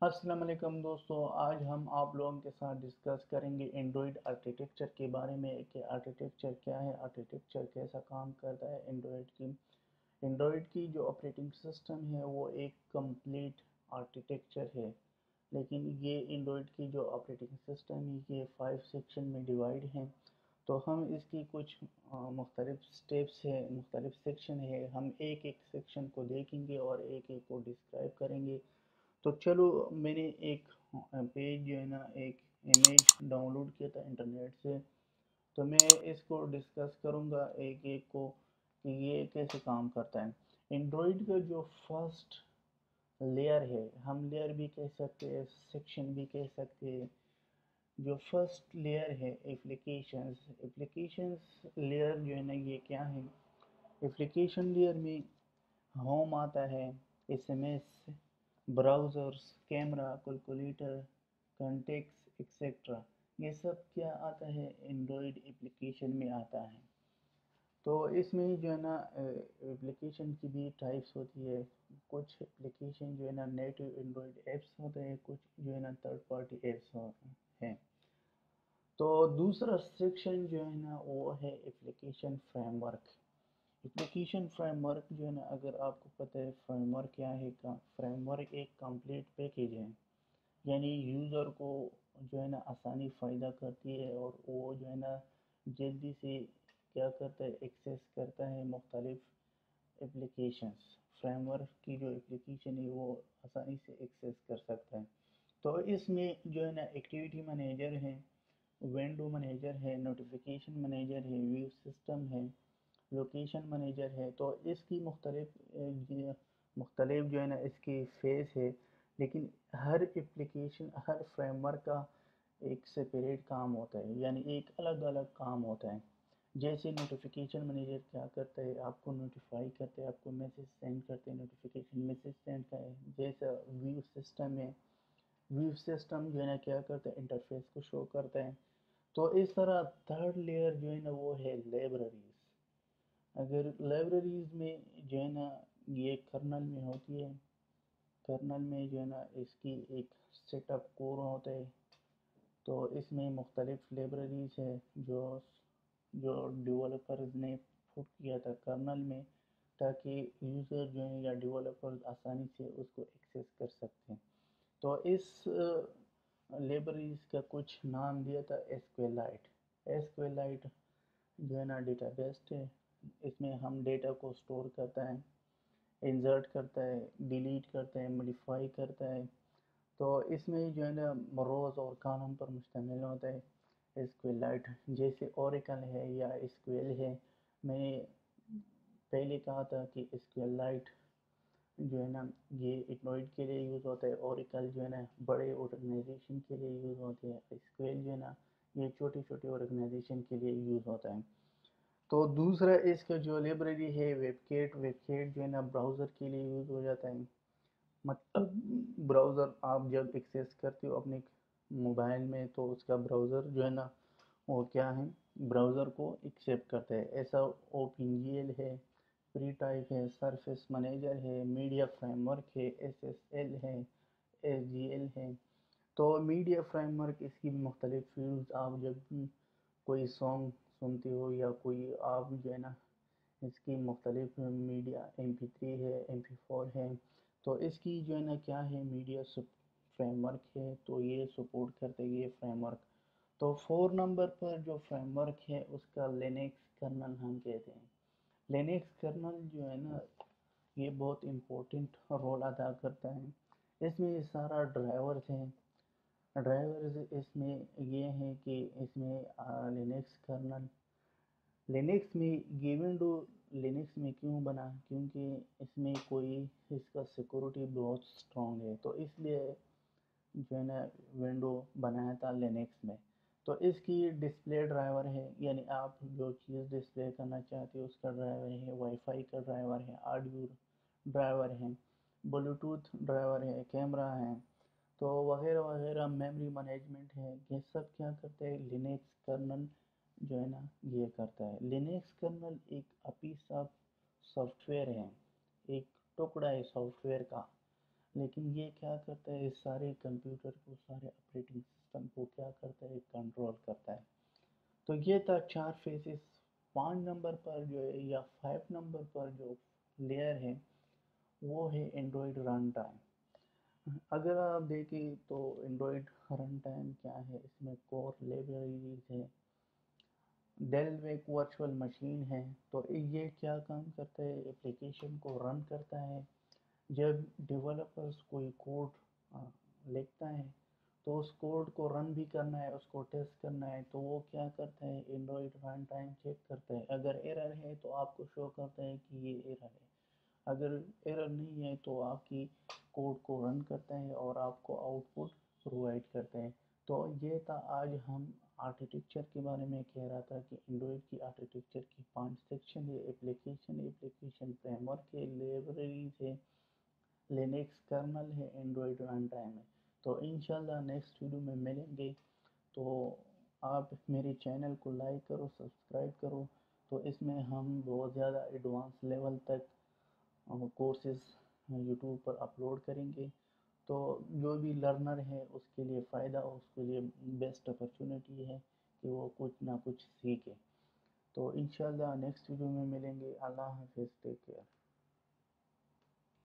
अस्सलाम वालेकुम दोस्तों, आज हम आप लोगों के साथ डिस्कस करेंगे एंड्रॉयड आर्किटेक्चर के बारे में कि आर्किटेक्चर क्या है, आर्किटेक्चर कैसा काम करता है। एंड्रॉयड की जो ऑपरेटिंग सिस्टम है वो एक कंप्लीट आर्किटेक्चर है, लेकिन ये एंड्रॉयड की जो ऑपरेटिंग सिस्टम है ये 5 सेक्शन में डिवाइड हैं। तो हम इसकी कुछ मुख्तलिफ स्टेप्स है, मुख्तलिफ सेक्शन है, हम एक एक सेक्शन को देखेंगे और एक एक को डिस्क्राइब करेंगे। तो चलो, मैंने एक पेज जो है ना, एक इमेज डाउनलोड किया था इंटरनेट से। तो मैं इसको डिस्कस करूँगा एक एक को कि ये कैसे काम करता है। एंड्रॉयड का जो फर्स्ट लेयर है, हम लेयर भी कह सकते हैं, सेक्शन भी कह सकते हैं। जो फर्स्ट लेयर है एप्लीकेशंस, एप्लीकेशंस लेयर जो है ना, ये क्या है। एप्लीकेशन लेयर में होम आता है, SMS, browsers, camera, calculator, contacts etcetera. ये सब क्या आता है, एंड्रॉयड एप्लीकेशन में आता है। तो इसमें जो है ना, एप्लीकेशन की भी टाइप्स होती है। कुछ एप्लीकेशन जो है ना नेटिव एंड्रॉयड ऐप्स होते हैं, कुछ जो है ना थर्ड पार्टी ऐप्स होते हैं। तो दूसरा सेक्शन जो है ना वो है एप्लीकेशन फ्रेमवर्क। एप्लीकेशन फ्रेमवर्क जो है ना, अगर आपको पता है फ्रेमवर्क क्या है, का फ्रेमवर्क एक कंप्लीट पैकेज है। यानी यूज़र को जो है ना आसानी फ़ायदा करती है और वो जो है ना जल्दी से क्या करता है, एक्सेस करता है मुख्तलिफ एप्लीकेशंस। फ्रेमवर्क की जो एप्लीकेशन है वो आसानी से एक्सेस कर सकता है। तो इसमें जो है ना एक्टिविटी मैनेजर है, विंडो मैनेजर है, नोटिफिकेशन मैनेजर है, व्यू सिस्टम है, लोकेशन मैनेजर है। तो इसकी मुख्तलिफ जो है ना इसकी फेस है। लेकिन हर एप्लीकेशन, हर फ्रेमवर्क का एक सेपरेट काम होता है, यानी एक अलग अलग काम होता है। जैसे नोटिफिकेशन मैनेजर क्या करता है, आपको नोटिफाई करता है, आपको मैसेज सेंड करते हैं, नोटिफिकेशन मैसेज सेंड का है। जैसा व्यू सिस्टम है, व्यू सिस्टम जो है ना क्या करता है, इंटरफेस को शो करता है। तो इस तरह थर्ड लेयर जो है ना वो है लाइब्रेरीज। अगर लाइब्रेरीज में जो है ना, ये कर्नल में होती है। कर्नल में जो है ना इसकी एक सेटअप कोर होता है। तो इसमें मुख्तलिफ लाइब्रेरीज है जो जो डेवलपर्स ने पुट किया था कर्नल में, ताकि यूज़र जो है या डेवलपर्स आसानी से उसको एक्सेस कर सकते हैं। तो इस लाइब्रेरीज का कुछ नाम दिया था एसक्यूएलाइट। एसक्यूएलाइट जो है ना डेटाबेस है। इसमें हम डेटा को स्टोर करता है, इंसर्ट करता है, डिलीट करता है, मॉडिफाई करता है। तो इसमें जो है ना रोज़ और कॉलम पर मुश्तमिल होता है एसक्यूएलाइट। जैसे ओरेकल है या एसक्यूएल है। मैंने पहले कहा था कि एसक्यूएलाइट जो है ना ये एंड्रॉइड के लिए यूज़ होता है, ओरेकल जो है ना बड़े ऑर्गेनाइजेशन के लिए यूज़ होती है, एसक्यूएल जो है ना ये छोटे छोटे ऑर्गेनाइजेशन के लिए यूज़ होता है। तो दूसरा इसका जो लाइब्रेरी है वेबकेट, वेबकेट जो है ना ब्राउज़र के लिए यूज़ हो जाता है। मतलब ब्राउज़र आप जब एक्सेस करते हो अपने मोबाइल में, तो उसका ब्राउज़र जो है ना वो क्या है, ब्राउज़र को एक्सेप्ट करता है। ऐसा ओपन जीएल है, फ्री टाइप है, सरफेस मैनेजर है, मीडिया फ्रेमवर्क है, एसएसएल है, एसजीएल है। तो मीडिया फ्रेमवर्क इसकी मुख्तलिफ फील्ड्स, आप जब कोई सॉन्ग सुनते हो या कोई आप जो है ना इसकी मुख्तलिफ मीडिया MP3 है, MP4 है। तो इसकी जो है ना क्या है, मीडिया फ्रेमवर्क है, तो ये सपोर्ट करते हैं ये फ्रेमवर्क। तो 4 नंबर पर जो फ्रेमवर्क है उसका लिनक्स कर्नल हम कहते हैं। लिनक्स कर्नल जो है ना ये बहुत इम्पोर्टेंट रोल अदा करता है। इसमें सारा ड्राइवर्स हैं। ड्राइवर्स इसमें ये हैं कि इसमें लिनक्स कर्नल, लिनक्स में गिवन टू लिनक्स में क्यों बना, क्योंकि इसमें कोई, इसका सिक्योरिटी बहुत स्ट्रॉन्ग है, तो इसलिए जो है ना विंडो बनाया था लिनक्स में। तो इसकी डिस्प्ले ड्राइवर है, यानी आप जो चीज़ डिस्प्ले करना चाहते हो उसका ड्राइवर है, वाईफाई का ड्राइवर है, ऑडियो ड्राइवर है, ब्लूटूथ ड्राइवर है, कैमरा है, तो वगैरह वगैरह, मेमोरी मैनेजमेंट है। ये सब क्या करते हैं, लिनक्स कर्नल जो है ना ये करता है। लिनक्स कर्नल एक पीस ऑफ सॉफ्टवेयर है, एक टुकड़ा है सॉफ्टवेयर का। لیکن یہ کیا کرتا ہے، سارے کمپیوٹر کو، سارے آپریٹنگ سسٹم کو کیا کرتا ہے، کنٹرول کرتا ہے. تو یہ تھا 4 فیسز. 5 نمبر پر جو ہے یا 5 نمبر پر جو لیئر ہے وہ ہے اینڈرائڈ رن ٹائم. اگر آپ دیکھیں تو اینڈرائڈ رن ٹائم کیا ہے، اس میں کور لائبریریز ہے. ڈیل ایک ورچوئل مشین ہے. تو یہ کیا کام کرتا ہے، اپلیکیشن کو رن کرتا ہے. جب ڈیولپرز کوئی کوڈ لکھتا ہے تو اس کوڈ کو رن بھی کرنا ہے، اس کو ٹیسٹ کرنا ہے. تو وہ کیا کرتا ہے، اینڈرائڈ رن ٹائم چیک کرتا ہے. اگر ایرر ہے تو آپ کو شو کرتا ہے کہ یہ ایرر ہے. اگر ایرر نہیں ہے تو آپ کی کوڈ کو رن کرتا ہے اور آپ کو آؤٹ پٹ پرووائڈ کرتے ہیں. تو یہ تھا آج ہم آرکیٹیکچر کے بارے میں کہہ رہا تھا کہ اینڈرائڈ کی آرکیٹیکچر کی 5 سیکشن ہے. ایپلیکیشن فریم ورک ہے، لائبریریز ہے، لینکس کرنل ہے، اینڈرائڈ رن ٹائم ہے. تو انشاءاللہ نیکسٹ ویڈیو میں ملیں گے. تو آپ میرے چینل کو لائک کرو، سبسکرائب کرو. تو اس میں ہم بہت زیادہ ایڈوانس لیول تک کورسز یوٹیوب پر اپلوڈ کریں گے. تو جو بھی لرنر ہے اس کے لیے فائدہ، اس کے لیے بیسٹ اپرچونیٹی ہے کہ وہ کچھ نہ کچھ سیکھے. تو انشاءاللہ نیکسٹ ویڈیو میں ملیں گے. اللہ حافظ، ٹیک کیئر.